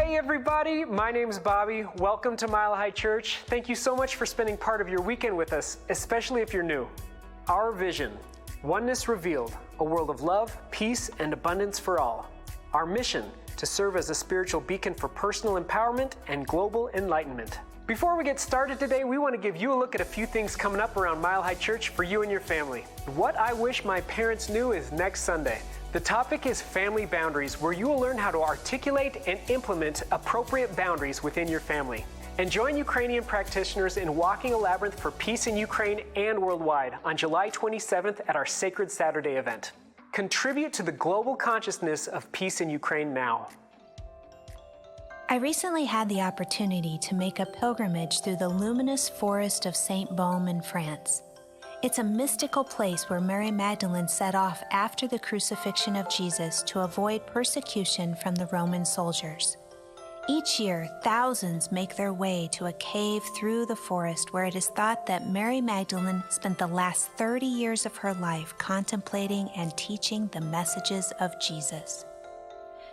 Hey everybody, my name's Bobby. Welcome to Mile High Church. Thank you so much for spending part of your weekend with us, especially if you're new. Our vision, oneness revealed, a world of love, peace, and abundance for all. Our mission, to serve as a spiritual beacon for personal empowerment and global enlightenment. Before we get started today, we want to give you a look at a few things coming up around Mile High Church for you and your family. What I wish my parents knew is next Sunday. The topic is family boundaries, where you will learn how to articulate and implement appropriate boundaries within your family. And join Ukrainian practitioners in walking a labyrinth for peace in Ukraine and worldwide on July 27th at our Sacred Saturday event. Contribute to the global consciousness of peace in Ukraine now. I recently had the opportunity to make a pilgrimage through the luminous forest of Saint Baume in France. It's a mystical place where Mary Magdalene set off after the crucifixion of Jesus to avoid persecution from the Roman soldiers. Each year, thousands make their way to a cave through the forest where it is thought that Mary Magdalene spent the last 30 years of her life contemplating and teaching the messages of Jesus.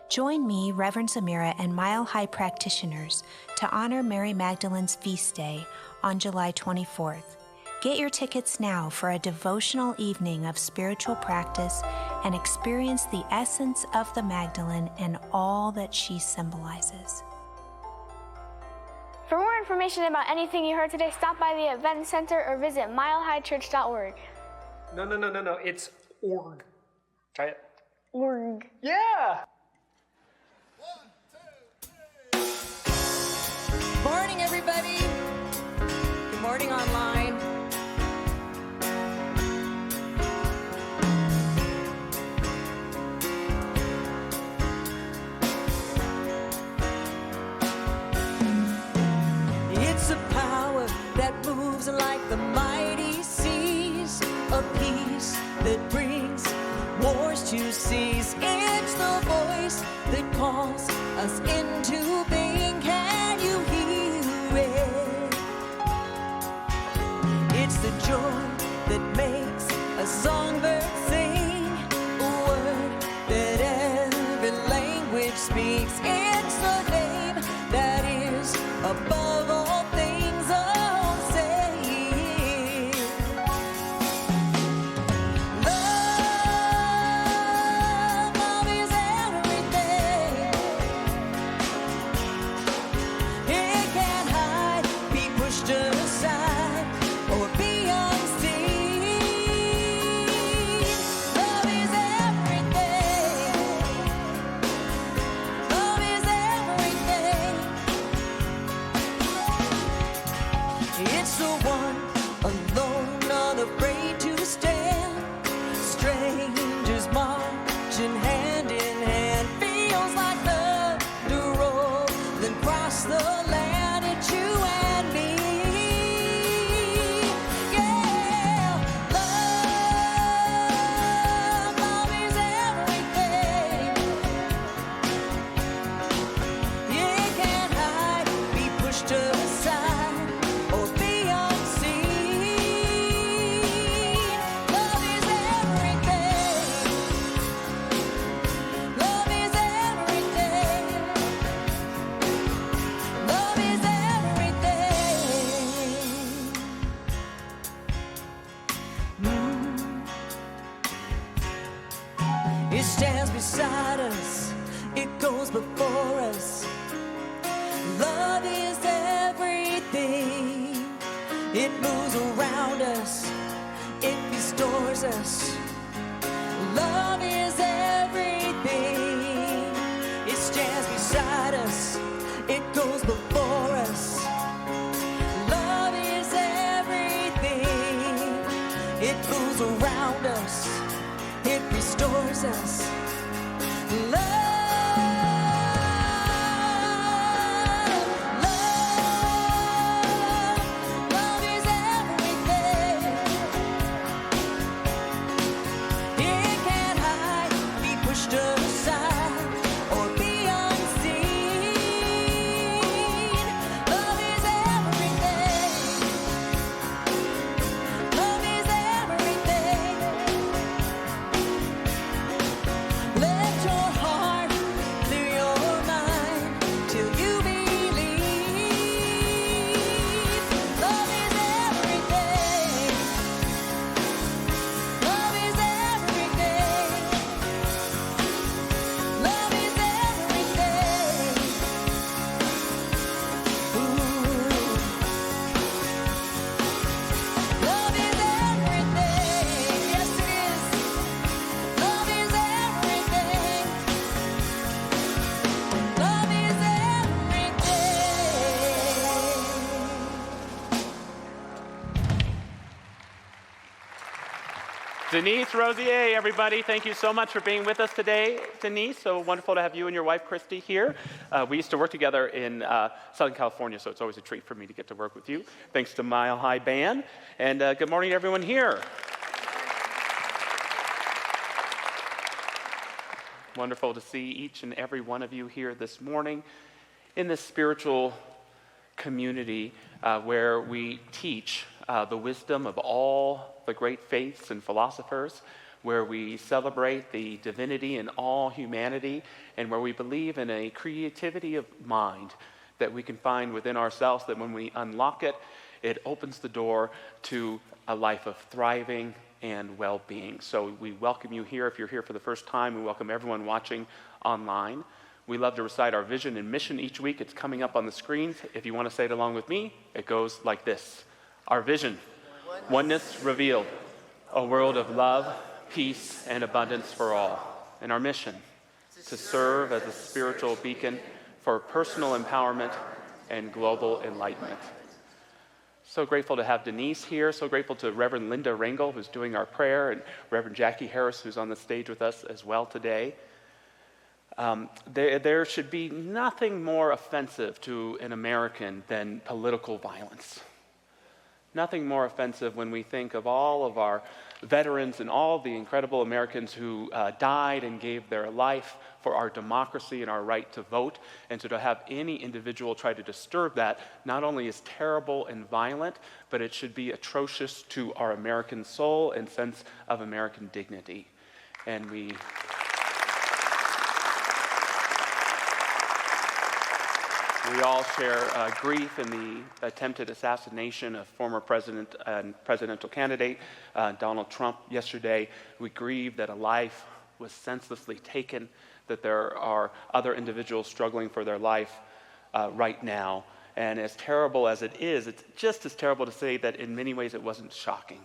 Join me, Reverend Zamira, and Mile High practitioners to honor Mary Magdalene's feast day on July 24th. Get your tickets now for a devotional evening of spiritual practice and experience the essence of the Magdalene and all that she symbolizes. For more information about anything you heard today, stop by the event center or visit milehighchurch.org. No, it's org. Try it. Org. Yeah! 1, 2, 3. Morning, everybody. Good morning, online. It's a power that moves like the mighty seas, a peace that brings wars to cease. It's the voice that calls us into being. Can you hear it? It's the joy that makes a songbird sing, a word that every language speaks. It's the name that is above all things. Oh, say it. Love is everything. It can't hide, be pushed aside, or be unseen. Love is everything. Love is everything. It's the one alone, unafraid to stand. Strangers marching hand in hand. Feels like thunder rolling across the land. It's you and me. Yeah, love is everything. It can't hide, be pushed aside, or be unseen. Love is everything. Love is everything. Love is everything. It stands beside us, it goes before us. Love is everything. It moves around us, it restores us. Love is everything. It stands beside us, it goes before us. Love is everything. It moves around us, it restores us. Love. Love is everything. It can't hide, be pushed aside, or be unseen. Love is everything. Love is everything. Let your heart Denise Rosier, everybody, thank you so much for being with us today. Denise, so wonderful to have you and your wife, Christy, here. We used to work together in Southern California, so it's always a treat for me to get to work with you. Thanks to Mile High Band. And good morning to everyone here. Wonderful to see each and every one of you here this morning in this spiritual community where we teach the wisdom of all the great faiths and philosophers, where we celebrate the divinity in all humanity, and where we believe in a creativity of mind that we can find within ourselves, that when we unlock it, it opens the door to a life of thriving and well-being. So we welcome you here. If you're here for the first time, we welcome everyone watching online. We love to recite our vision and mission each week. It's coming up on the screens. If you want to say it along with me, it goes like this. Our vision, oneness revealed, a world of love, peace, and abundance for all. And our mission, to serve as a spiritual beacon for personal empowerment and global enlightenment. So grateful to have Denise here. So grateful to Reverend Linda Rangel, who's doing our prayer, and Reverend Jackie Harris, who's on the stage with us as well today. There should be nothing more offensive to an American than political violence. Nothing more offensive when we think of all of our veterans and all the incredible Americans who died and gave their life for our democracy and our right to vote. And so to have any individual try to disturb that not only is terrible and violent, but it should be atrocious to our American soul and sense of American dignity. And we all share grief in the attempted assassination of former president and presidential candidate Donald Trump yesterday. We grieve that a life was senselessly taken, that there are other individuals struggling for their life right now. And as terrible as it is, it's just as terrible to say that in many ways it wasn't shocking.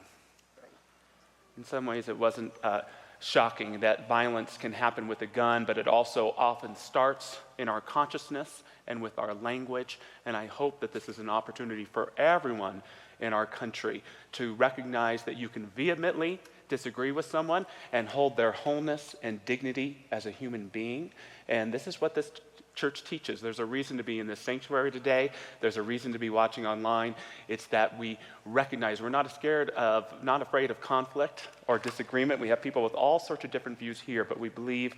In some ways it wasn't shocking that violence can happen with a gun, but it also often starts in our consciousness and with our language. And I hope that this is an opportunity for everyone in our country to recognize that you can vehemently disagree with someone and hold their wholeness and dignity as a human being. And this is what this church teaches. There's a reason to be in this sanctuary today. There's a reason to be watching online. It's that we recognize we're not afraid of conflict or disagreement. We have people with all sorts of different views here, but we believe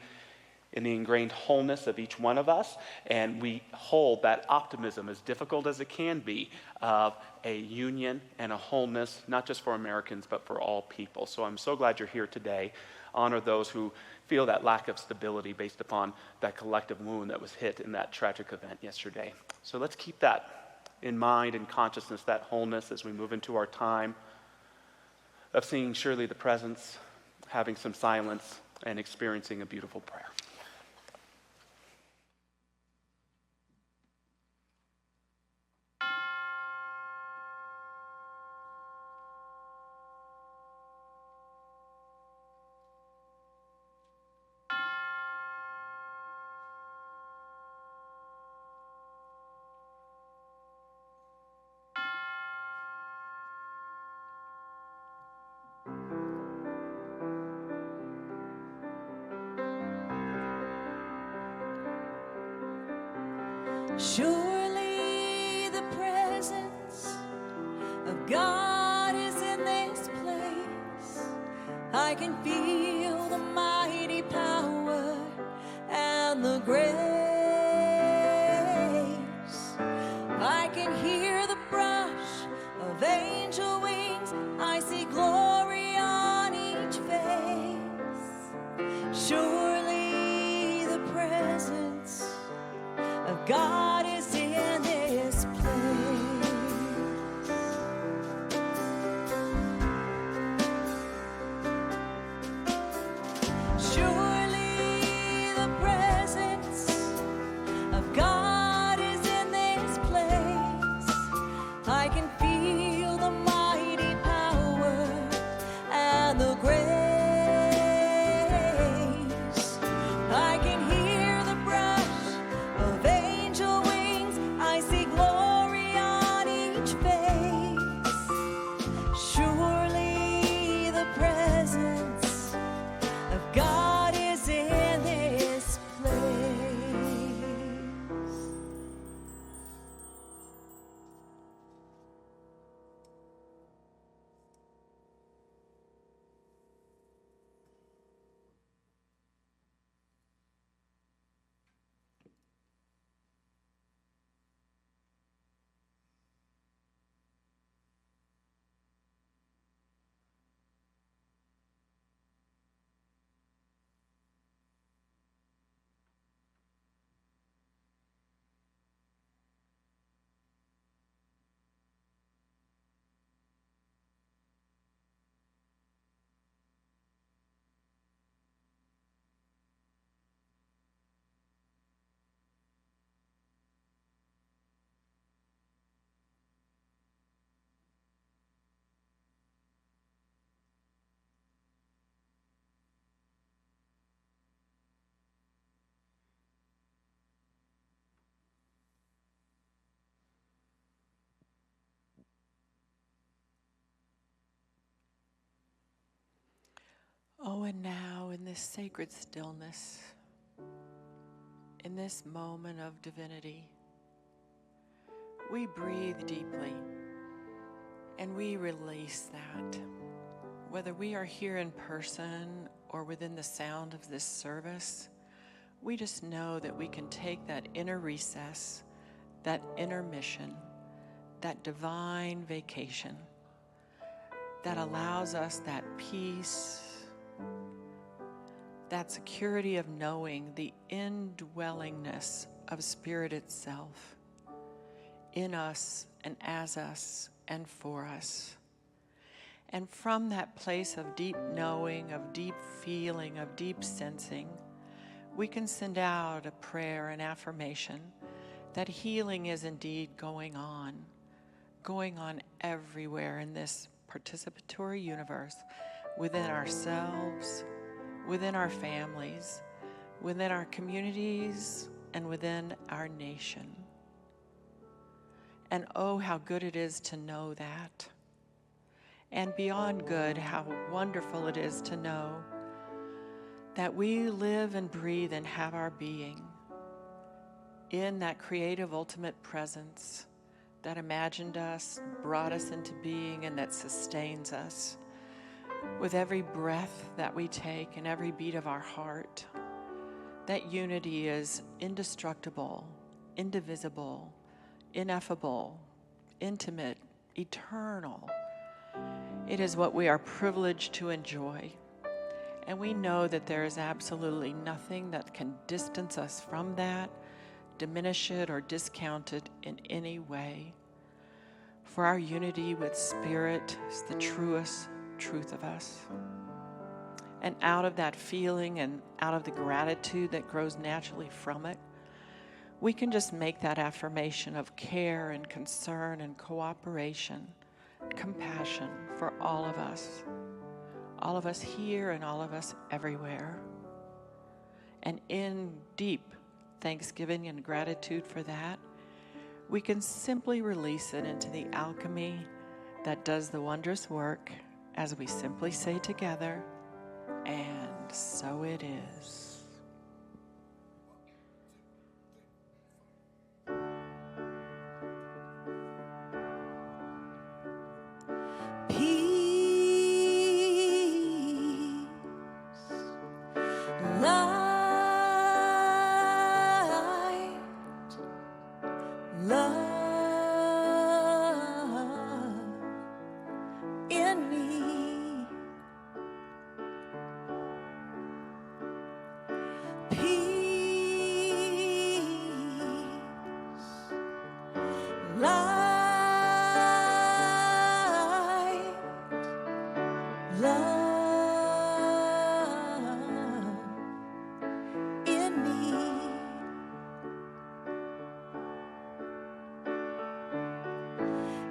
in the ingrained wholeness of each one of us, and we hold that optimism, as difficult as it can be, of a union and a wholeness, not just for Americans, but for all people. So I'm so glad you're here today. Honor those who feel that lack of stability based upon that collective wound that was hit in that tragic event yesterday. So let's keep that in mind and consciousness, that wholeness, as we move into our time of seeing surely the presence, having some silence, and experiencing a beautiful prayer. Surely the presence of God is in this place. I can feel the mighty power and the grace. I can hear the brush of angel wings. I see glory on each face. Surely the presence of God is in this place. Surely the presence of God is in this place. I can feel the mighty power and the grace. I can hear the brush of angel wings. I see glory on each face. Surely the presence Oh, and now in this sacred stillness, in this moment of divinity, we breathe deeply and we release that. Whether we are here in person or within the sound of this service, we just know that we can take that inner recess, that intermission, that divine vacation that allows us that peace, that security of knowing the indwellingness of Spirit itself in us and as us and for us. And from that place of deep knowing, of deep feeling, of deep sensing, we can send out a prayer, an affirmation that healing is indeed going on everywhere in this participatory universe, within ourselves, within our families, within our communities, and within our nation. And oh, how good it is to know that. And beyond good, how wonderful it is to know that we live and breathe and have our being in that creative ultimate presence that imagined us, brought us into being, and that sustains us with every breath that we take and every beat of our heart. That unity is indestructible, indivisible, ineffable, intimate, eternal. It is what we are privileged to enjoy. And we know that there is absolutely nothing that can distance us from that, diminish it, or discount it in any way. For our unity with Spirit is the truest truth of us. And out of that feeling and out of the gratitude that grows naturally from it, we can just make that affirmation of care and concern and cooperation, compassion for all of us here and all of us everywhere. And in deep thanksgiving and gratitude for that, we can simply release it into the alchemy that does the wondrous work as we simply say together, and so it is.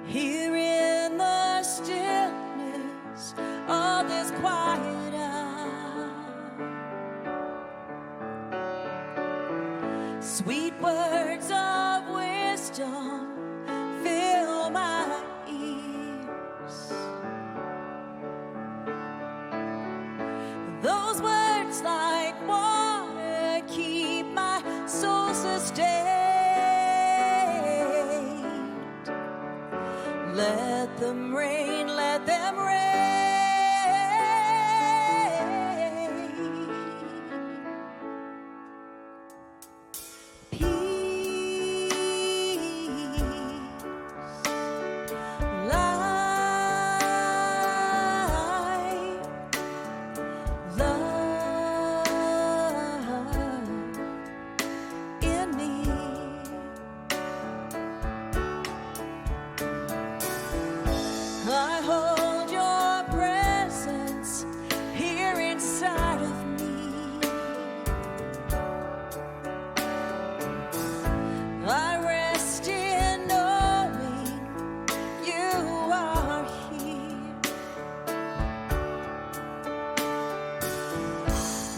Here in the stillness of this quiet hour, sweet words of wisdom fill my ears. Those words like water keep my soul sustained. Let them rain, let them rain. Peace, light, love in me. I hold your presence here inside of me. I rest in knowing you are here.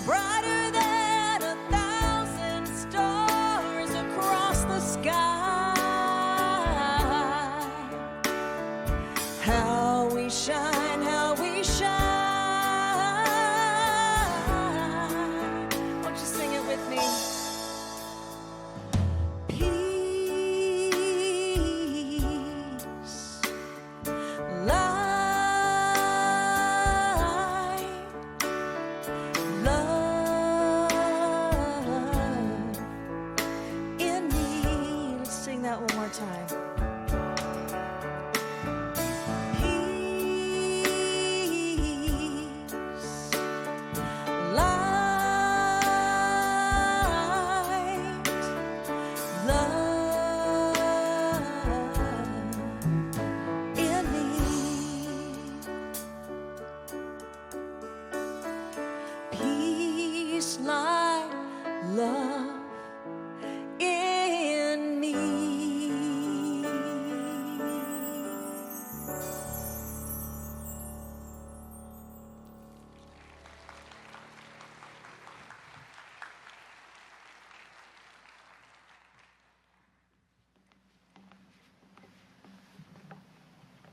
Brighter than 1,000 stars across the sky. How we shine, how we shine.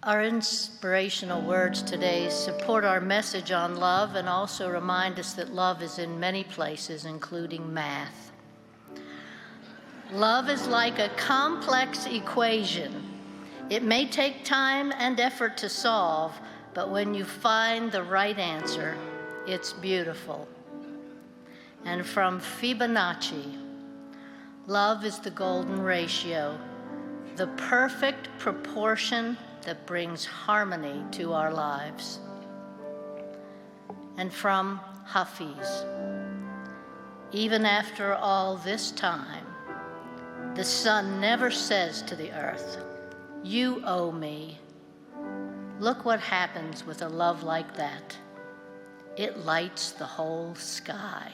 Our inspirational words today support our message on love and also remind us that love is in many places, including math. Love is like a complex equation. It may take time and effort to solve, but when you find the right answer, it's beautiful. And from Fibonacci, love is the golden ratio, the perfect proportion that brings harmony to our lives. And from Hafiz, even after all this time, the sun never says to the earth, "You owe me." Look what happens with a love like that. It lights the whole sky.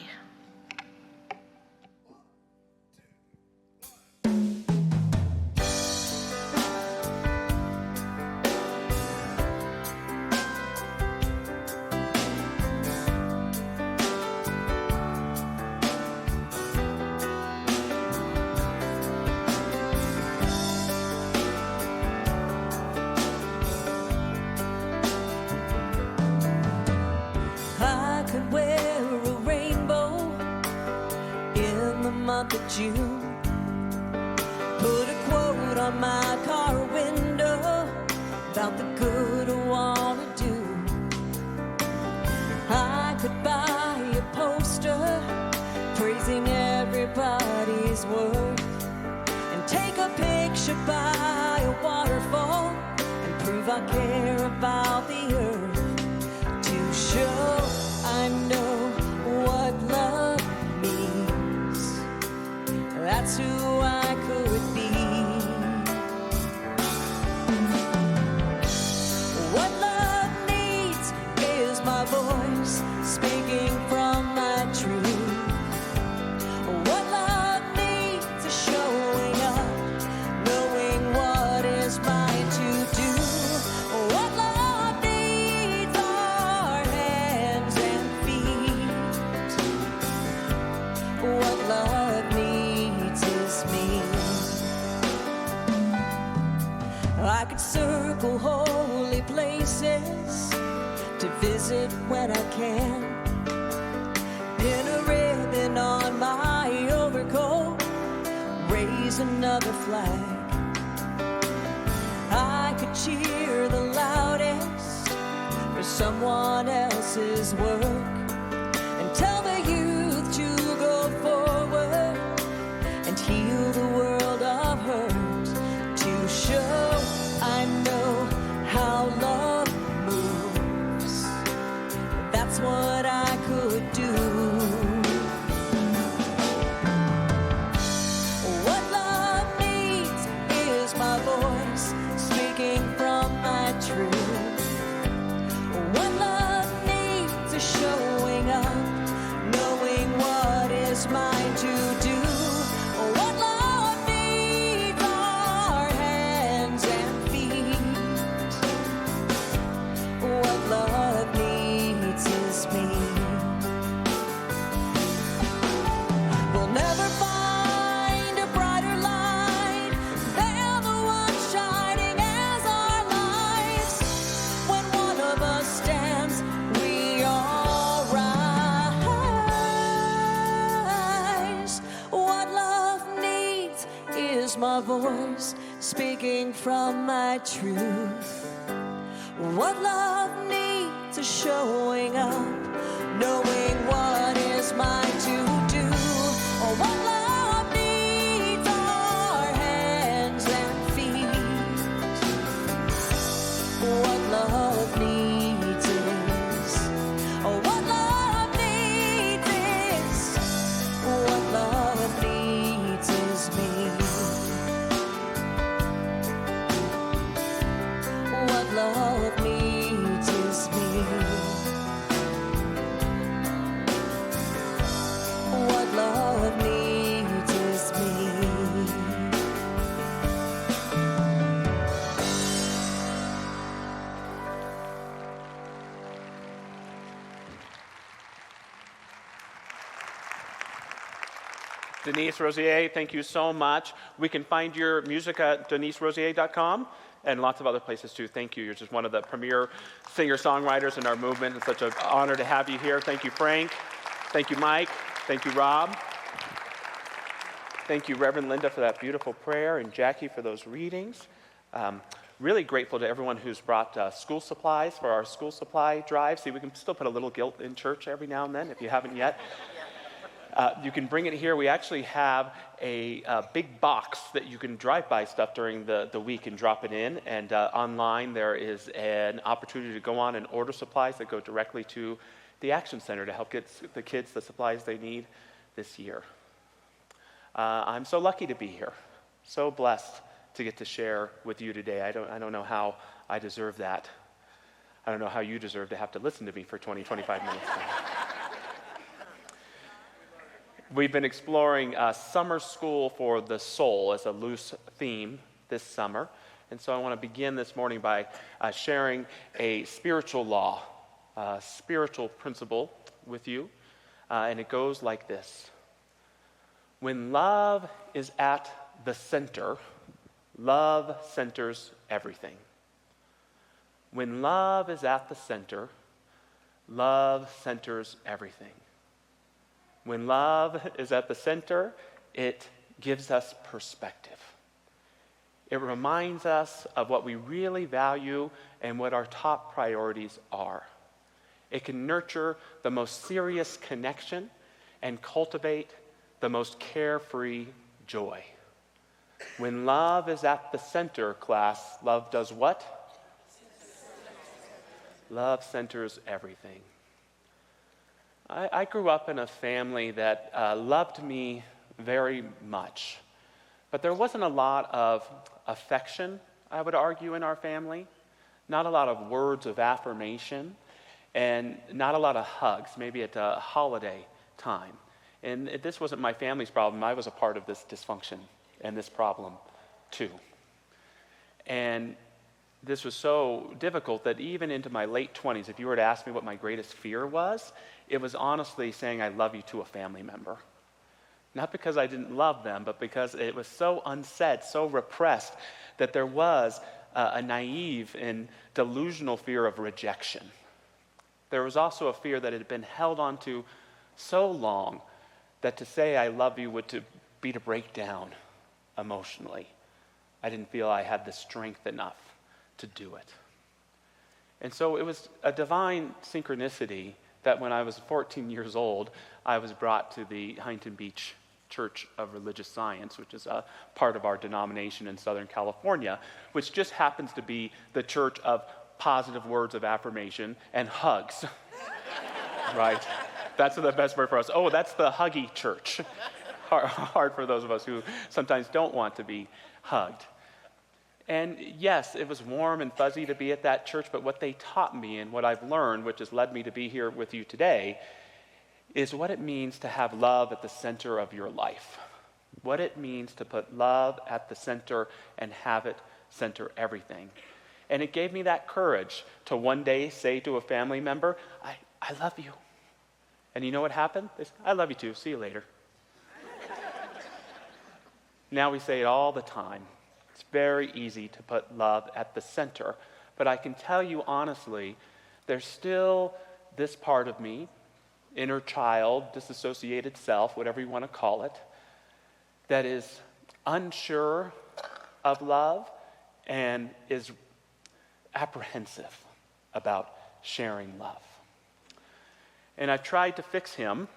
Of June, put a quote on my car window about the good I want to do. I could buy a poster praising everybody's work and take a picture by a waterfall and prove I care about the earth to show I know what love means. That's who I could be. What love needs is my voice speaking from my truth. What love needs is showing up, knowing what is mine to do. What love needs are hands and feet. What love needs is me. I could circle holy places to visit when I can, pin a ribbon on my overcoat, raise another flag. I could cheer the loudest for someone else's work and tell the youth to go forward and heal the world of hurt, to show I know how love moves. That's what I could do. What love needs is my voice speaking from my truth. What love needs is showing up, knowing what is mine to do. What love needs are hands and feet. What love needs is me. We'll never find a brighter light than the one shining as our lives. When one of us stands, we all rise. What love needs is my voice speaking from my truth. What love needs is showing up, knowing what is mine to do. What love needs are hands and feet. What love needs is, what love needs is, what love needs is me. What love needs is me. What love needs is me. Denise Rosier, thank you so much. We can find your music at deniserosier.com. and lots of other places too. Thank you. You're just one of the premier singer-songwriters in our movement. It's such an honor to have you here. Thank you, Frank. Thank you, Mike. Thank you, Rob. Thank you, Reverend Linda, for that beautiful prayer, and Jackie for those readings. Really grateful to everyone who's brought school supplies for our school supply drive. See, we can still put a little guilt in church every now and then if you haven't yet. You can bring it here. We actually have a big box that you can drive by stuff during the week and drop it in. And online there is an opportunity to go on and order supplies that go directly to the Action Center to help get the kids the supplies they need this year. I'm so lucky to be here, so blessed to get to share with you today. I don't know how I deserve that. I don't know how you deserve to have to listen to me for 20, 25 minutes. We've been exploring summer school for the soul as a loose theme this summer. And so I want to begin this morning by sharing a spiritual law, spiritual principle with you. And it goes like this. When love is at the center, love centers everything. When love is at the center, love centers everything. When love is at the center, it gives us perspective. It reminds us of what we really value and what our top priorities are. It can nurture the most serious connection and cultivate the most carefree joy. When love is at the center, class, love does what? Love centers everything. I grew up in a family that loved me very much, but there wasn't a lot of affection, I would argue, in our family. Not a lot of words of affirmation, and not a lot of hugs, maybe at a holiday time. And this wasn't my family's problem. I was a part of this dysfunction and this problem too. And this was so difficult that even into my late 20s, if you were to ask me what my greatest fear was, it was honestly saying I love you to a family member. Not because I didn't love them, but because it was so unsaid, so repressed, that there was a naive and delusional fear of rejection. There was also a fear that it had been held onto so long that to say I love you would be to break down emotionally. I didn't feel I had the strength enough to do it. And so it was a divine synchronicity that when I was 14 years old, I was brought to the Huntington Beach Church of Religious Science, which is a part of our denomination in Southern California, which just happens to be the church of positive words of affirmation and hugs. Right? That's the best word for us. Oh, that's the huggy church. Hard for those of us who sometimes don't want to be hugged. And yes, it was warm and fuzzy to be at that church, but what they taught me and what I've learned, which has led me to be here with you today, is what it means to have love at the center of your life. What it means to put love at the center and have it center everything. And it gave me that courage to one day say to a family member, I love you. And you know what happened? They said, I love you too. See you later. Now we say it all the time. It's very easy to put love at the center. But I can tell you honestly, there's still this part of me, inner child, disassociated self, whatever you want to call it, that is unsure of love and is apprehensive about sharing love. And I've tried to fix him.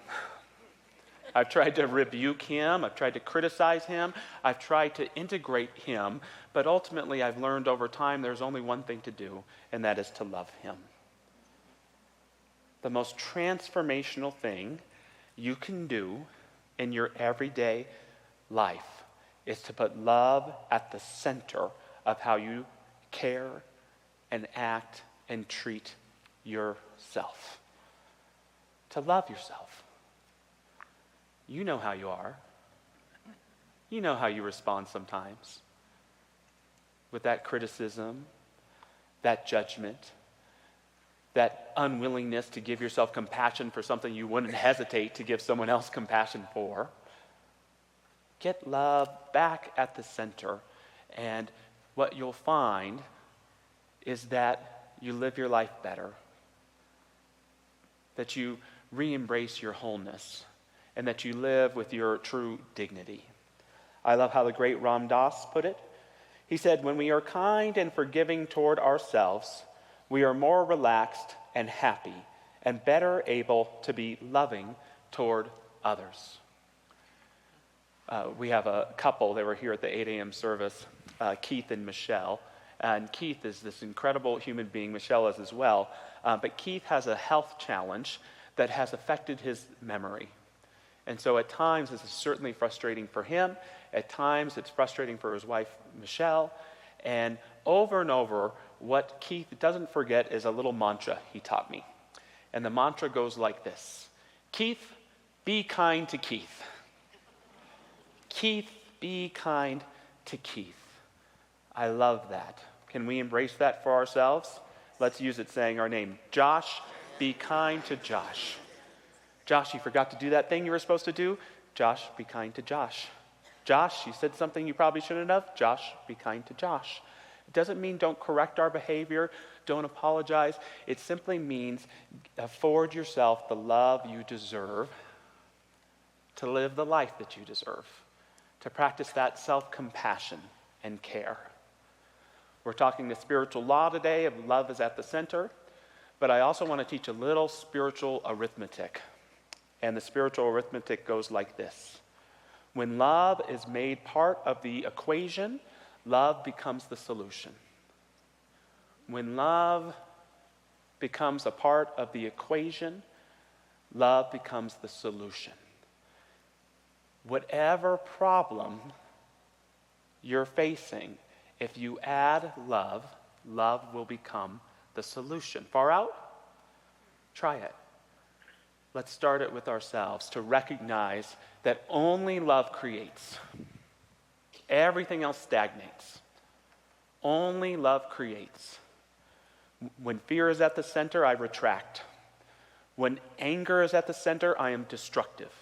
I've tried to rebuke him. I've tried to criticize him. I've tried to integrate him. But ultimately, I've learned over time there's only one thing to do, and that is to love him. The most transformational thing you can do in your everyday life is to put love at the center of how you care and act and treat yourself. To love yourself. You know how you are. You know how you respond sometimes with that criticism, that judgment, that unwillingness to give yourself compassion for something you wouldn't hesitate to give someone else compassion for. Get love back at the center, and what you'll find is that you live your life better, that you re-embrace your wholeness, and that you live with your true dignity. I love how the great Ram Dass put it. He said, when we are kind and forgiving toward ourselves, we are more relaxed and happy and better able to be loving toward others. We have a couple that were here at the 8 a.m. service, Keith and Michelle. And Keith is this incredible human being. Michelle is as well. But Keith has a health challenge that has affected his memory. And so at times this is certainly frustrating for him. At times it's frustrating for his wife, Michelle. And over, what Keith doesn't forget is a little mantra he taught me. And the mantra goes like this: Keith, be kind to Keith. Keith, be kind to Keith. I love that. Can we embrace that for ourselves? Let's use it saying our name. Josh, be kind to Josh. Josh, you forgot to do that thing you were supposed to do? Josh, be kind to Josh. Josh, you said something you probably shouldn't have? Josh, be kind to Josh. It doesn't mean don't correct our behavior, don't apologize. It simply means afford yourself the love you deserve, to live the life that you deserve, to practice that self-compassion and care. We're talking the spiritual law today of love is at the center, but I also want to teach a little spiritual arithmetic. And the spiritual arithmetic goes like this. When love is made part of the equation, love becomes the solution. When love becomes a part of the equation, love becomes the solution. Whatever problem you're facing, if you add love, love will become the solution. Far out? Try it. Let's start it with ourselves to recognize that only love creates. Everything else stagnates. Only love creates. When fear is at the center, I retract. When anger is at the center, I am destructive.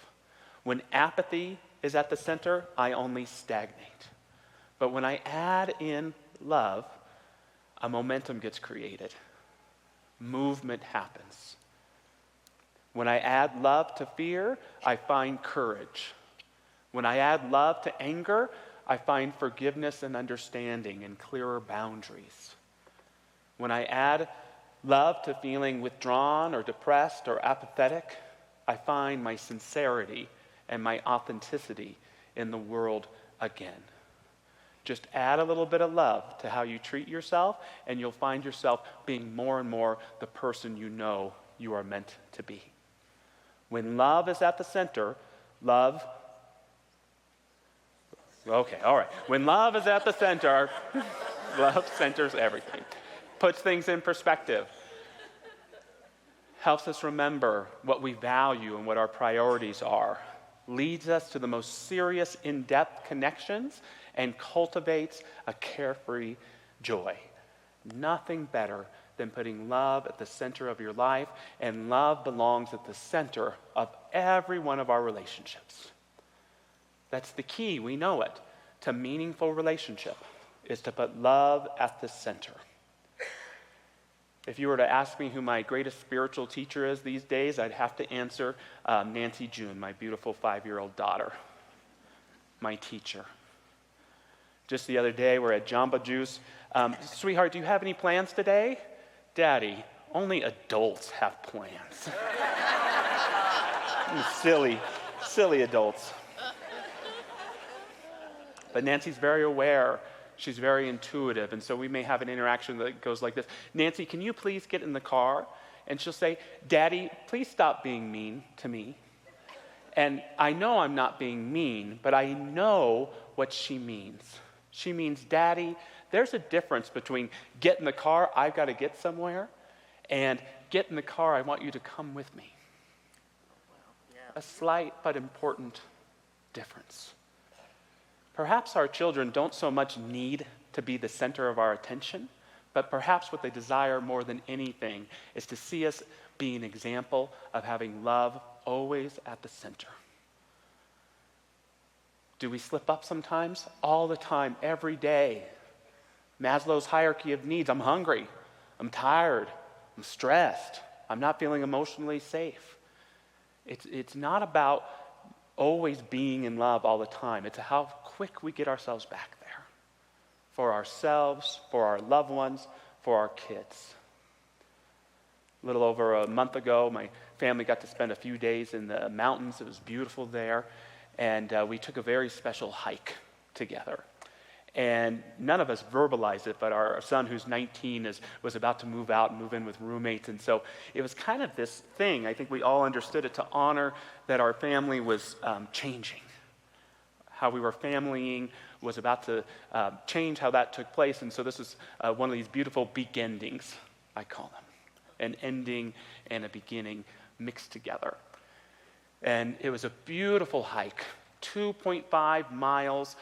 When apathy is at the center, I only stagnate. But when I add in love, a momentum gets created. Movement happens. When I add love to fear, I find courage. When I add love to anger, I find forgiveness and understanding and clearer boundaries. When I add love to feeling withdrawn or depressed or apathetic, I find my sincerity and my authenticity in the world again. Just add a little bit of love to how you treat yourself, and you'll find yourself being more and more the person you know you are meant to be. When love is at the center, when love is at the center, love centers everything. Puts things in perspective. Helps us remember what we value and what our priorities are. Leads us to the most serious, in-depth connections and cultivates a carefree joy. Nothing better than putting love at the center of your life, and love belongs at the center of every one of our relationships. That's the key, we know it, to meaningful relationship, is to put love at the center. If you were to ask me who my greatest spiritual teacher is these days, I'd have to answer Nancy June, my beautiful 5-year-old daughter, my teacher. Just the other day, we're at Jamba Juice. Sweetheart, do you have any plans today? Daddy, only adults have plans. silly adults. But Nancy's very aware. She's very intuitive. And so we may have an interaction that goes like this. Nancy, can you please get in the car? And she'll say, Daddy, please stop being mean to me. And I know I'm not being mean, but I know what she means. She means, Daddy, there's a difference between get in the car, I've got to get somewhere, and get in the car, I want you to come with me. A slight but important difference. Perhaps our children don't so much need to be the center of our attention, but perhaps what they desire more than anything is to see us be an example of having love always at the center. Do we slip up sometimes? All the time, every day. Maslow's hierarchy of needs. I'm hungry, I'm tired, I'm stressed, I'm not feeling emotionally safe. It's not about always being in love all the time. It's how quick we get ourselves back there for ourselves, for our loved ones, for our kids. A little over a month ago, my family got to spend a few days in the mountains. It was beautiful there, and we took a very special hike together. And none of us verbalized it, but our son, who's 19, was about to move out and move in with roommates. And so it was kind of this thing, I think we all understood it, to honor that our family was changing. How we were familying was about to change, how that took place. And so this was one of these beautiful beginnings, I call them. An ending and a beginning mixed together. And it was a beautiful hike. 2.5 miles.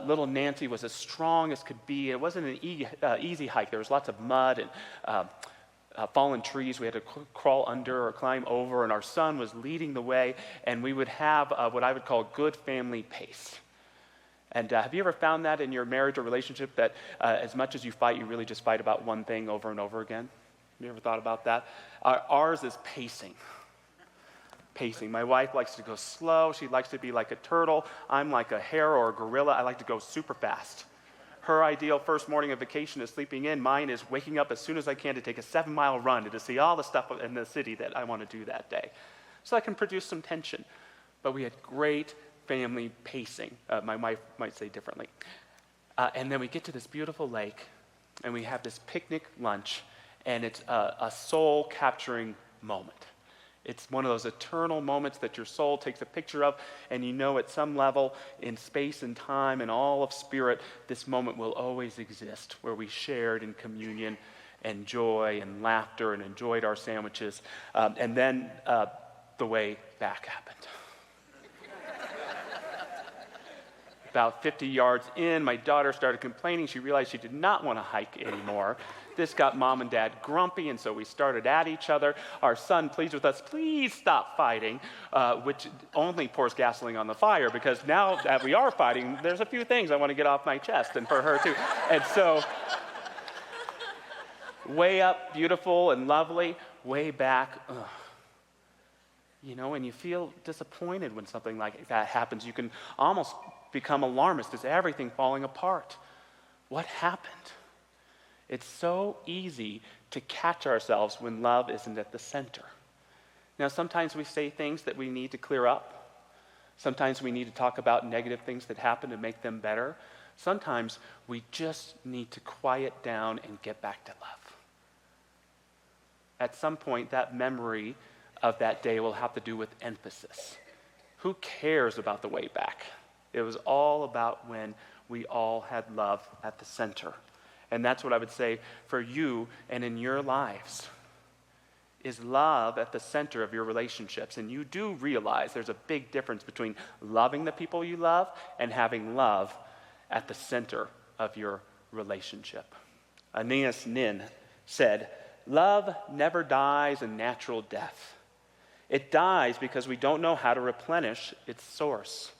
Little Nancy was as strong as could be. It wasn't an easy hike. There was lots of mud and fallen trees we had to crawl under or climb over, and our son was leading the way, and we would have what I would call good family pace. And have you ever found that in your marriage or relationship, that as much as you fight, you really just fight about one thing over and over again? Have you ever thought about that? Ours is pacing. My wife likes to go slow. She likes to be like a turtle. I'm like a hare or a gorilla. I like to go super fast. Her ideal first morning of vacation is sleeping in. Mine is waking up as soon as I can to take a 7-mile run and to see all the stuff in the city that I want to do that day. So I can produce some tension. But we had great family pacing. My wife might say differently. And then we get to this beautiful lake, and we have this picnic lunch, and it's a soul-capturing moment. It's one of those eternal moments that your soul takes a picture of, and you know at some level in space and time and all of spirit, this moment will always exist, where we shared in communion and joy and laughter and enjoyed our sandwiches. And then the way back happened. About 50 yards in, my daughter started complaining. She realized she did not want to hike anymore. This got mom and dad grumpy, and so we started at each other. Our son pleads with us, please stop fighting, which only pours gasoline on the fire, because now that we are fighting, there's a few things I want to get off my chest, and for her too. And so, way up, beautiful and lovely, way back, and you feel disappointed when something like that happens. You can almost become alarmist. Is everything falling apart? What happened? It's so easy to catch ourselves when love isn't at the center. Now, sometimes we say things that we need to clear up. Sometimes we need to talk about negative things that happen to make them better. Sometimes we just need to quiet down and get back to love. At some point, that memory of that day will have to do with emphasis. Who cares about the way back? It was all about when we all had love at the center. And that's what I would say for you and in your lives. Is love at the center of your relationships? And you do realize there's a big difference between loving the people you love and having love at the center of your relationship. Aeneas Nin said, "Love never dies a natural death. It dies because we don't know how to replenish its source.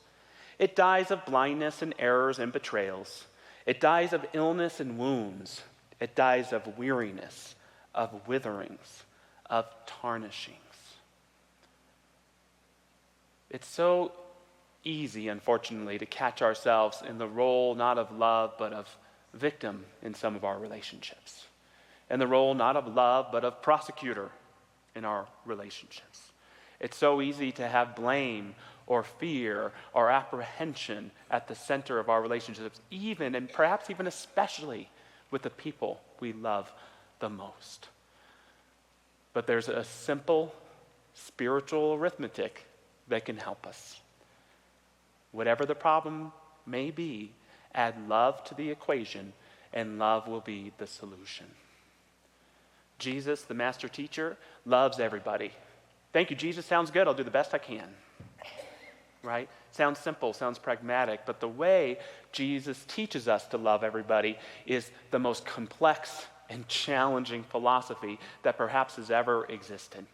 It dies of blindness and errors and betrayals. It dies of illness and wounds. It dies of weariness, of witherings, of tarnishings." It's so easy, unfortunately, to catch ourselves in the role not of love but of victim in some of our relationships. And the role not of love but of prosecutor in our relationships. It's so easy to have blame or fear or apprehension at the center of our relationships, even and perhaps even especially with the people we love the most. But there's a simple spiritual arithmetic that can help us. Whatever the problem may be, add love to the equation, and love will be the solution. Jesus, the master teacher, loves everybody. Thank you, Jesus. Sounds good. I'll do the best I can. Right? Sounds simple, sounds pragmatic, but the way Jesus teaches us to love everybody is the most complex and challenging philosophy that perhaps has ever existed.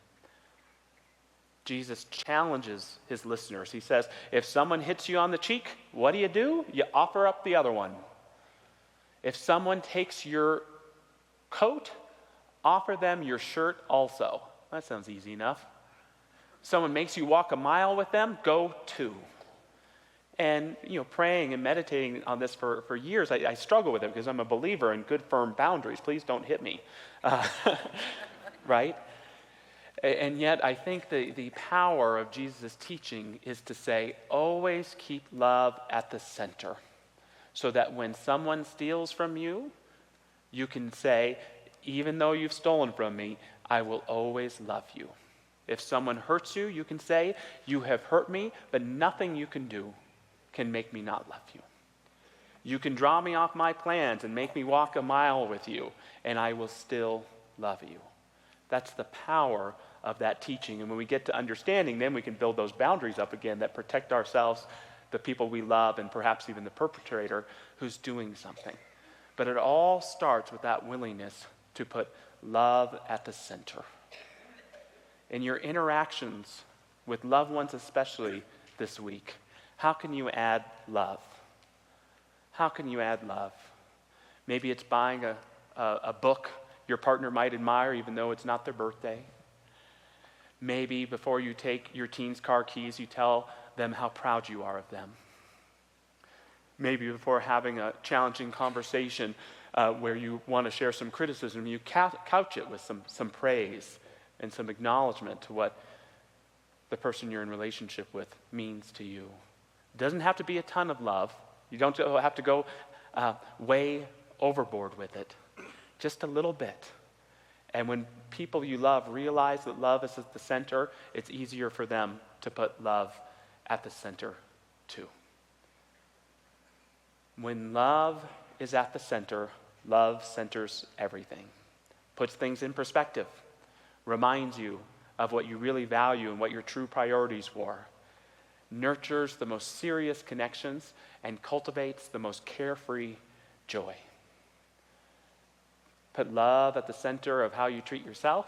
Jesus challenges his listeners. He says, if someone hits you on the cheek, what do? You offer up the other one. If someone takes your coat, offer them your shirt also. That sounds easy enough. Someone makes you walk a mile with them, go 2. And, praying and meditating on this for years, I struggle with it because I'm a believer in good, firm boundaries. Please don't hit me. Right? And yet, I think the power of Jesus' teaching is to say, always keep love at the center. So that when someone steals from you, you can say, even though you've stolen from me, I will always love you. If someone hurts you, you can say, you have hurt me, but nothing you can do can make me not love you. You can draw me off my plans and make me walk a mile with you, and I will still love you. That's the power of that teaching. And when we get to understanding, then we can build those boundaries up again that protect ourselves, the people we love, and perhaps even the perpetrator who's doing something. But it all starts with that willingness to put love at the center. In your interactions with loved ones, especially this week, how can you add love? How can you add love? Maybe it's buying a book your partner might admire even though it's not their birthday. Maybe before you take your teen's car keys, you tell them how proud you are of them. Maybe before having a challenging conversation where you want to share some criticism, you couch it with some praise and some acknowledgement to what the person you're in relationship with means to you. It doesn't have to be a ton of love. You don't have to go way overboard with it. Just a little bit. And when people you love realize that love is at the center, it's easier for them to put love at the center too. When love is at the center, love centers everything. Puts things in perspective. Reminds you of what you really value and what your true priorities were. Nurtures the most serious connections and cultivates the most carefree joy. Put love at the center of how you treat yourself.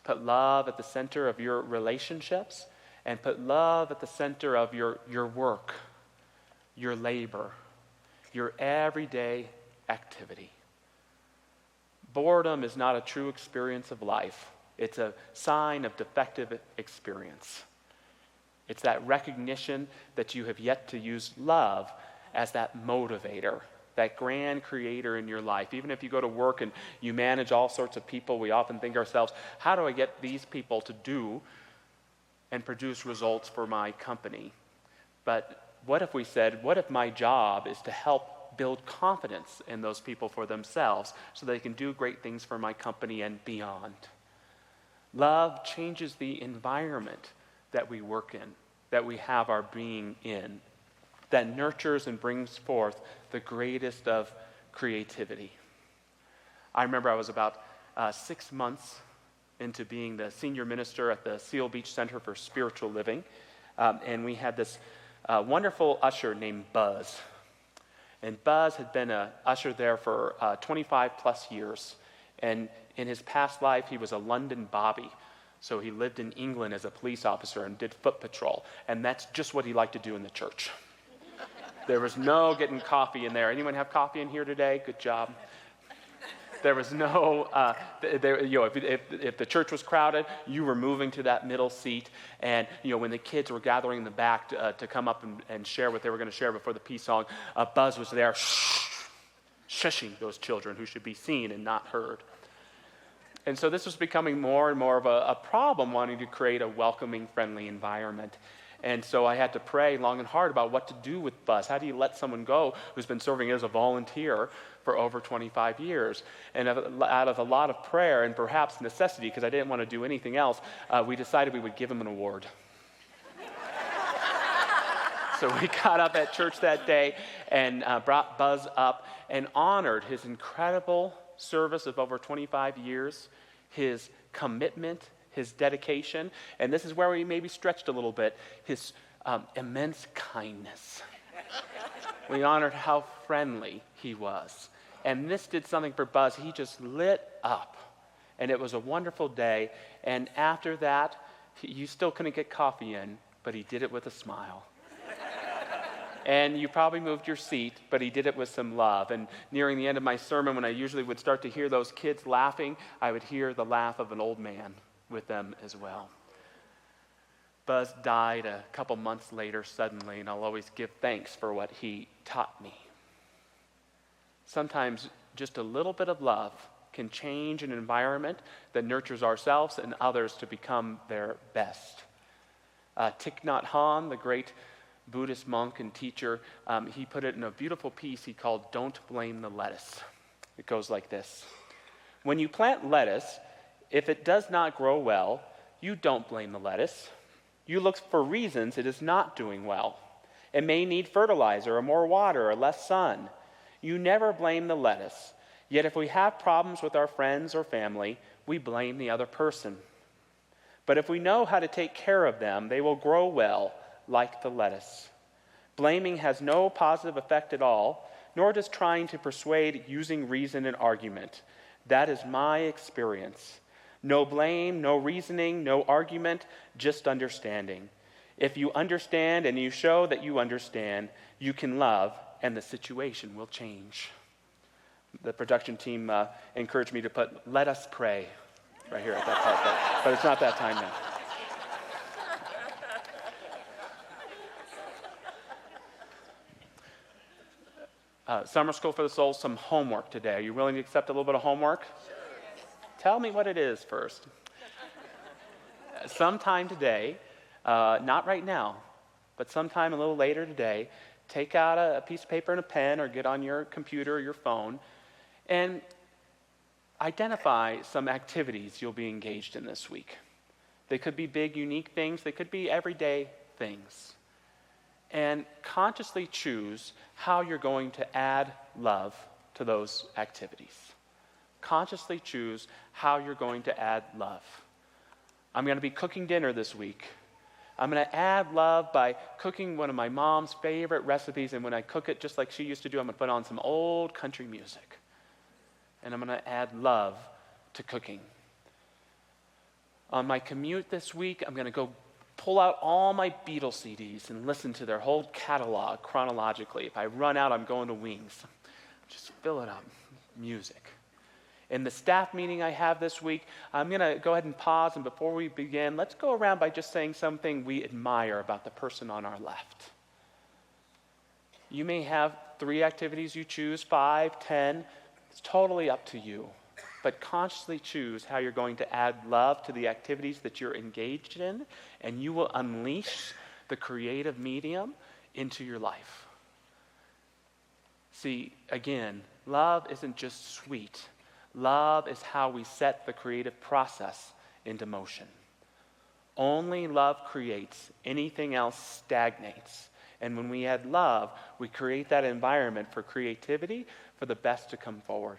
Put love at the center of your relationships. And put love at the center of your work, your labor, your everyday activity. Boredom is not a true experience of life. It's a sign of defective experience. It's that recognition that you have yet to use love as that motivator, that grand creator in your life. Even if you go to work and you manage all sorts of people, we often think ourselves, how do I get these people to do and produce results for my company? But what if we said, what if my job is to help build confidence in those people for themselves so they can do great things for my company and beyond? Love changes the environment that we work in, that we have our being in, that nurtures and brings forth the greatest of creativity. I remember I was about 6 months into being the senior minister at the Seal Beach Center for Spiritual Living, and we had this wonderful usher named Buzz. And Buzz had been an usher there for 25 plus years, and in his past life he was a London Bobby. So he lived in England as a police officer and did foot patrol. And that's just what he liked to do in the church. There was no getting coffee in there. Anyone have coffee in here today? Good job. There was no, if the church was crowded, you were moving to that middle seat. And, when the kids were gathering in the back to come up and share what they were going to share before the peace song, Buzz was there shushing those children who should be seen and not heard. And so this was becoming more and more of a problem, wanting to create a welcoming, friendly environment. And so I had to pray long and hard about what to do with Buzz. How do you let someone go who's been serving as a volunteer for over 25 years? And out of a lot of prayer and perhaps necessity, because I didn't want to do anything else, we decided we would give him an award. So we got up at church that day and brought Buzz up and honored his incredible service of over 25 years, his commitment, his dedication, and this is where we maybe stretched a little bit, his immense kindness. We honored how friendly he was. And this did something for Buzz. He just lit up. And it was a wonderful day. And after that, you still couldn't get coffee in, but he did it with a smile. And you probably moved your seat, but he did it with some love. And nearing the end of my sermon, when I usually would start to hear those kids laughing, I would hear the laugh of an old man with them as well. Buzz died a couple months later suddenly, and I'll always give thanks for what he taught me. Sometimes just a little bit of love can change an environment that nurtures ourselves and others to become their best. Thich Nhat Hanh, the great Buddhist monk and teacher, he put it in a beautiful piece he called "Don't Blame the Lettuce." It goes like this. When you plant lettuce, if it does not grow well, you don't blame the lettuce. You look for reasons it is not doing well. It may need fertilizer or more water or less sun. You never blame the lettuce. Yet if we have problems with our friends or family, we blame the other person. But if we know how to take care of them, they will grow well, like the lettuce. Blaming has no positive effect at all, nor does trying to persuade using reason and argument. That is my experience. No blame, no reasoning, no argument, just understanding. If you understand and you show that you understand, you can love, and the situation will change. The production team encouraged me to put "let us pray" right here at that part, but it's not that time now. Summer School for the Soul, some homework today. Are you willing to accept a little bit of homework? Sure. Tell me what it is first. Sometime today, not right now, but sometime a little later today, take out a piece of paper and a pen or get on your computer or your phone and identify some activities you'll be engaged in this week. They could be big, unique things. They could be everyday things. And consciously choose how you're going to add love to those activities. Consciously choose how you're going to add love. I'm going to be cooking dinner this week. I'm going to add love by cooking one of my mom's favorite recipes, and when I cook it just like she used to do, I'm going to put on some old country music. And I'm going to add love to cooking. On my commute this week, I'm going to go pull out all my Beatles CDs and listen to their whole catalog chronologically. If I run out, I'm going to Wings. Just fill it up. Music. In the staff meeting I have this week, I'm going to go ahead and pause, and before we begin, let's go around by just saying something we admire about the person on our left. You may have 3 activities you choose, 5, 10. It's totally up to you. But consciously choose how you're going to add love to the activities that you're engaged in, and you will unleash the creative medium into your life. See, again, love isn't just sweet. Love is how we set the creative process into motion. Only love creates. Anything else stagnates. And when we add love, we create that environment for creativity, for the best to come forward.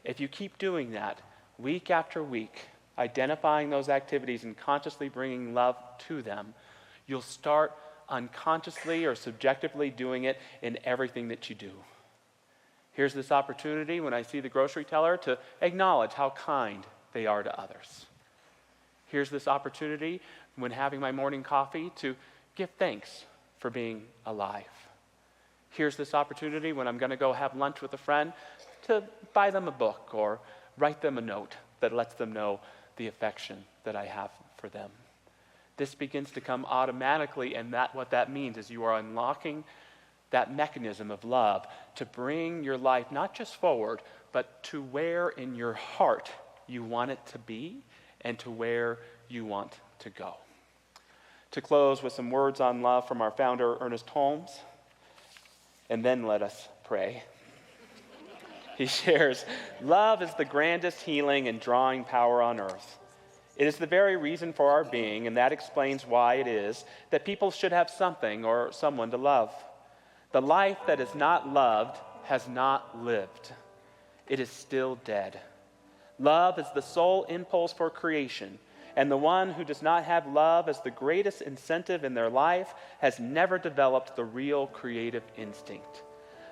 If you keep doing that, week after week, identifying those activities and consciously bringing love to them, you'll start unconsciously or subjectively doing it in everything that you do. Here's this opportunity when I see the grocery teller to acknowledge how kind they are to others. Here's this opportunity when having my morning coffee to give thanks for being alive. Here's this opportunity when I'm going to go have lunch with a friend to buy them a book or write them a note that lets them know the affection that I have for them. This begins to come automatically, and what that means is you are unlocking that mechanism of love to bring your life not just forward, but to where in your heart you want it to be and to where you want to go. To close with some words on love from our founder, Ernest Holmes, and then let us pray. He shares, "Love is the grandest healing and drawing power on earth. It is the very reason for our being, and that explains why it is that people should have something or someone to love. The life that is not loved has not lived. It is still dead. Love is the sole impulse for creation, and the one who does not have love as the greatest incentive in their life has never developed the real creative instinct.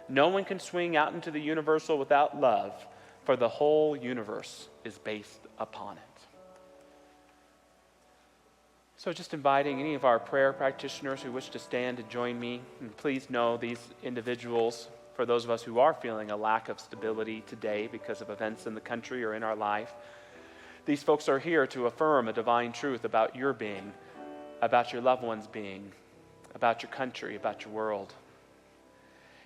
No one can swing out into the universal without love, for the whole universe is based upon it." So just inviting any of our prayer practitioners who wish to stand and join me, and please know these individuals, for those of us who are feeling a lack of stability today because of events in the country or in our life, these folks are here to affirm a divine truth about your being, about your loved ones' being, about your country, about your world.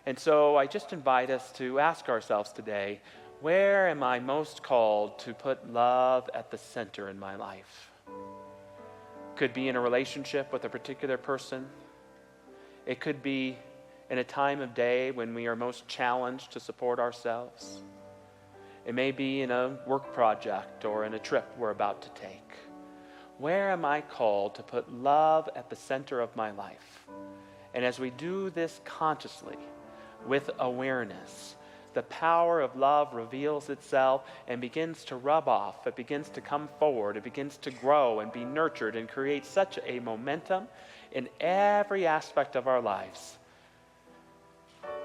And so I just invite us to ask ourselves today, where am I most called to put love at the center in my life? Could be in a relationship with a particular person. It could be in a time of day when we are most challenged to support ourselves. It may be in a work project or in a trip we're about to take. Where am I called to put love at the center of my life? And as we do this consciously, with awareness, the power of love reveals itself and begins to rub off. It begins to come forward. It begins to grow and be nurtured and create such a momentum in every aspect of our lives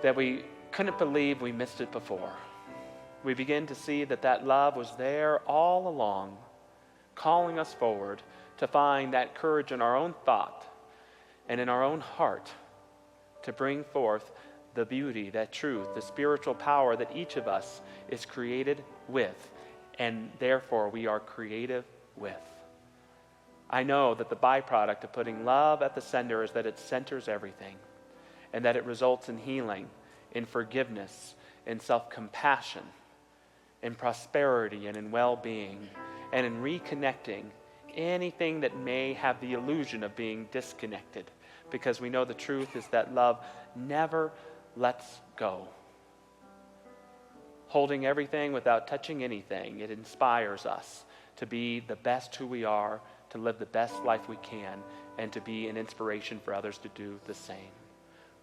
that we couldn't believe we missed it before. We begin to see that that love was there all along, calling us forward to find that courage in our own thought and in our own heart to bring forth the beauty, that truth, the spiritual power that each of us is created with, and therefore we are creative with. I know that the byproduct of putting love at the center is that it centers everything, and that it results in healing, in forgiveness, in self-compassion, in prosperity, and in well-being, and in reconnecting anything that may have the illusion of being disconnected, because we know the truth is that love never lets go. Holding everything without touching anything, it inspires us to be the best who we are, to live the best life we can, and to be an inspiration for others to do the same.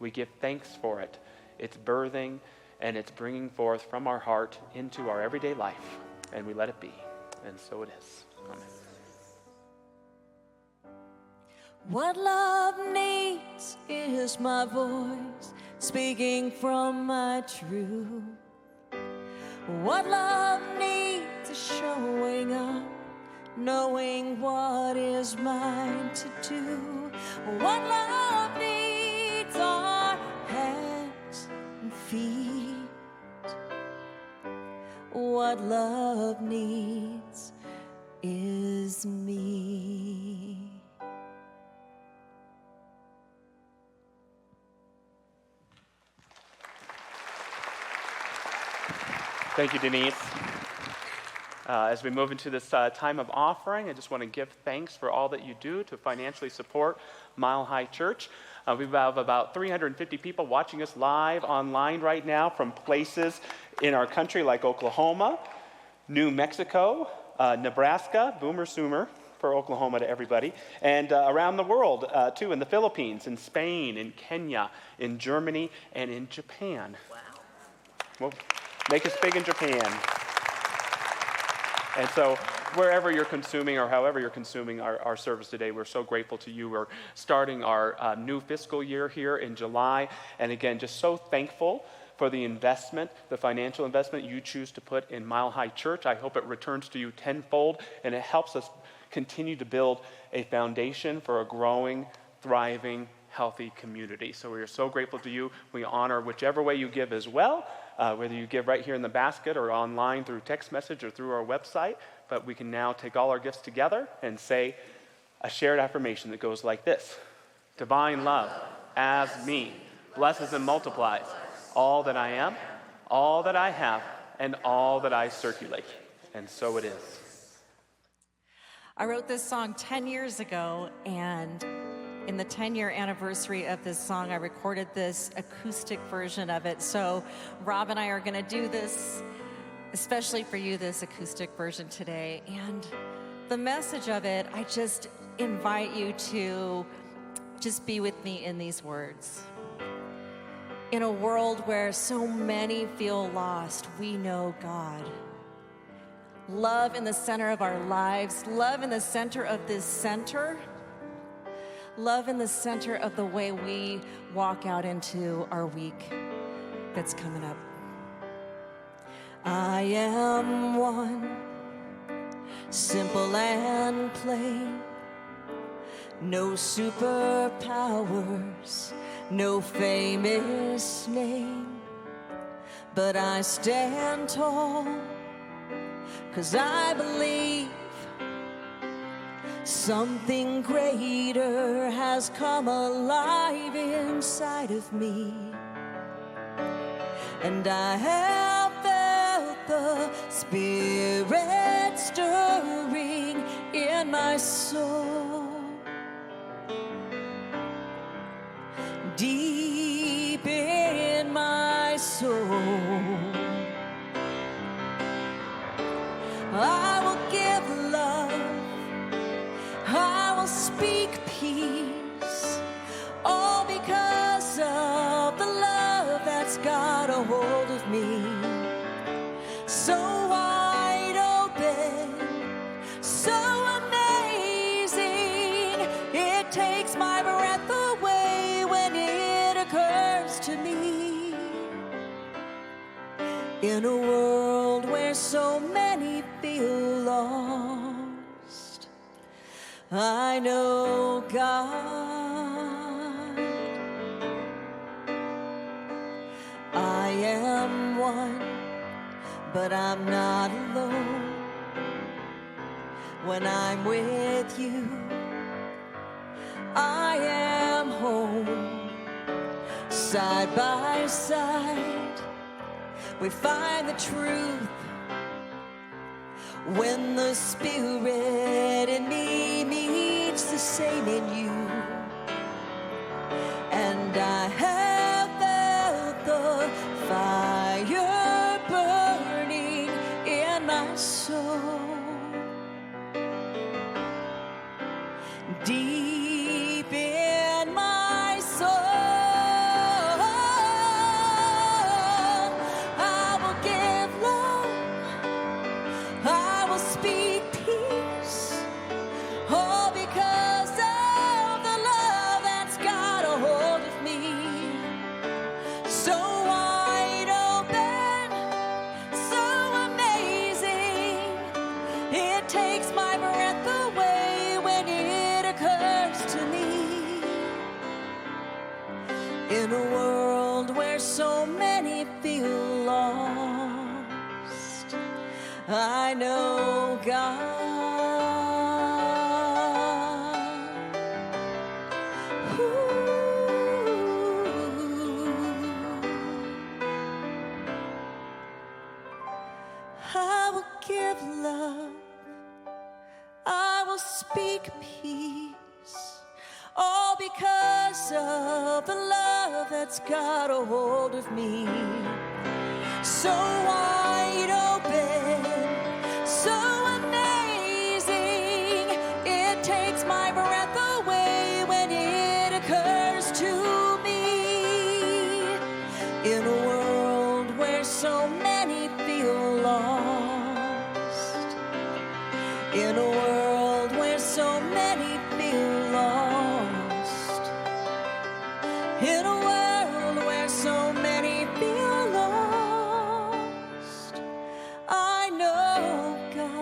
We give thanks for it. It's birthing and it's bringing forth from our heart into our everyday life, and we let it be. And so it is. Amen. What love needs is my voice speaking from my truth. What love needs is showing up, knowing what is mine to do. What love needs are hands and feet. What love needs is me. Thank you, Denise. As we move into this time of offering, I just want to give thanks for all that you do to financially support Mile High Church. We have about 350 people watching us live online right now from places in our country like Oklahoma, New Mexico, Nebraska, Boomer Sooner for Oklahoma to everybody, and around the world too, in the Philippines, in Spain, in Kenya, in Germany, and in Japan. Wow. Well, make us big in Japan. And so wherever you're consuming or however you're consuming our service today, we're so grateful to you. We're starting our new fiscal year here in July. And again, just so thankful for the investment, the financial investment you choose to put in Mile High Church. I hope it returns to you tenfold, and it helps us continue to build a foundation for a growing, thriving, healthy community. So we are so grateful to you. We honor whichever way you give as well, whether you give right here in the basket or online through text message or through our website. But we can now take all our gifts together and say a shared affirmation that goes like this. Divine love, as me, blesses and multiplies all that I am, all that I have, and all that I circulate. And so it is. I wrote this song 10 years ago, and in the 10-year anniversary of this song, I recorded this acoustic version of it. So Rob and I are going to do this, especially for you, this acoustic version today. And the message of it, I just invite you to just be with me in these words. In a world where so many feel lost, we know God. Love in the center of our lives, love in the center of this center, love in the center of the way we walk out into our week that's coming up. I am one, simple and plain, No superpowers, no famous name, but I stand tall, 'cause I believe something greater has come alive inside of me. And I have felt the Spirit stirring in my soul. Deep in my soul, I will give love, I will speak peace, all because of the love that's got a hold of me. So wide open, so amazing, it takes my breath away when it occurs to me. In a world where so many feel lost, I know God. I am one, but I'm not alone. When I'm with you, I am home. Side by side, we find the truth. When the Spirit in me meets the same in you, and I have felt the fire burning in my soul. Deep in my soul, I will give love, I will speak peace, all because of the love that's got a hold of me. So wide open, so amazing, it takes my breath away when it occurs to me. In a world where so many feel lost, I know God. I will give love, I will speak peace, all because of the love that's got a hold of me. So wide open, so amazing, it takes my breath away when it occurs to me. In a world where so many feel lost, in a world where so many feel lost, in a world where so many feel lost, I know God.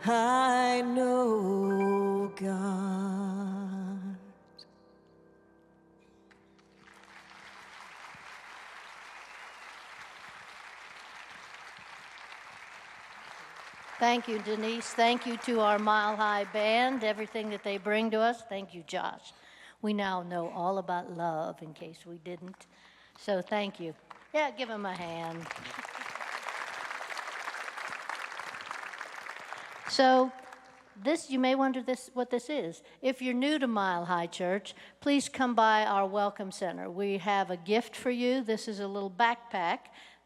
I know God. Thank you, Denise. Thank you to our Mile High Band, everything that they bring to us. Thank you, Josh. We now know all about love, in case we didn't. So thank you. Yeah, give him a hand. So this, you may wonder what this is. If you're new to Mile High Church, please come by our Welcome Center. We have a gift for you. This is a little backpack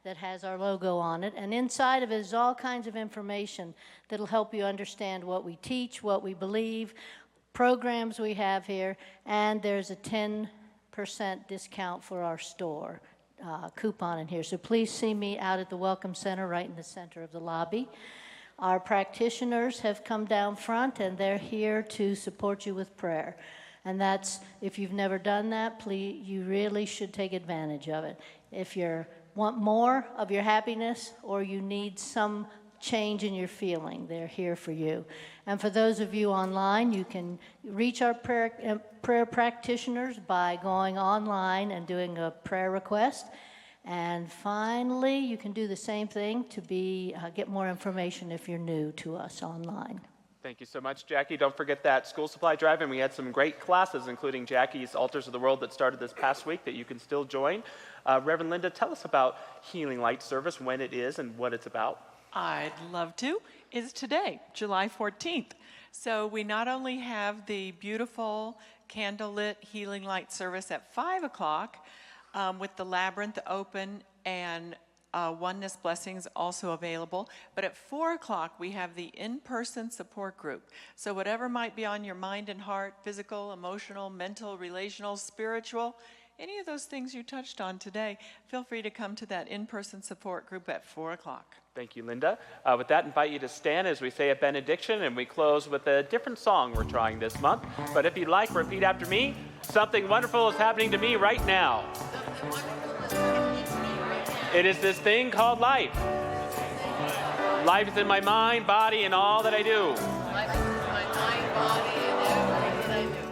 that has our logo on it, and inside of it is all kinds of information that'll help you understand what we teach, what we believe, programs we have here, and there's a 10% discount for our store coupon in here. So please see me out at the Welcome Center right in the center of the lobby. Our practitioners have come down front, and they're here to support you with prayer. And that's, if you've never done that, please, you really should take advantage of it. If you want more of your happiness or you need some change in your feeling, they're here for you. And for those of you online, you can reach our prayer practitioners by going online and doing a prayer request. And finally, you can do the same thing to get more information if you're new to us online. Thank you so much, Jackie. Don't forget that school supply drive, and we had some great classes, including Jackie's Altars of the World that started this past week that you can still join. Reverend Linda, tell us about Healing Light Service, when it is and what it's about. I'd love to. It's today, July 14th. So we not only have the beautiful candlelit Healing Light Service at 5 o'clock with the labyrinth open and oneness blessings also available. But at 4 o'clock, we have the in-person support group. So whatever might be on your mind and heart, physical, emotional, mental, relational, spiritual, any of those things you touched on today, feel free to come to that in-person support group at 4 o'clock. Thank you, Linda. With that, invite you to stand as we say a benediction, and we close with a different song we're trying this month. But if you'd like, repeat after me. Something wonderful is happening to me right now. It is this thing called life. Life is in my mind, body, and all that I do.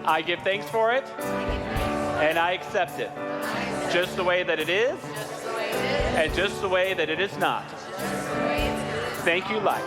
I give thanks for it, and I accept it. Just the way that it is, and just the way that it is not. Thank you, life.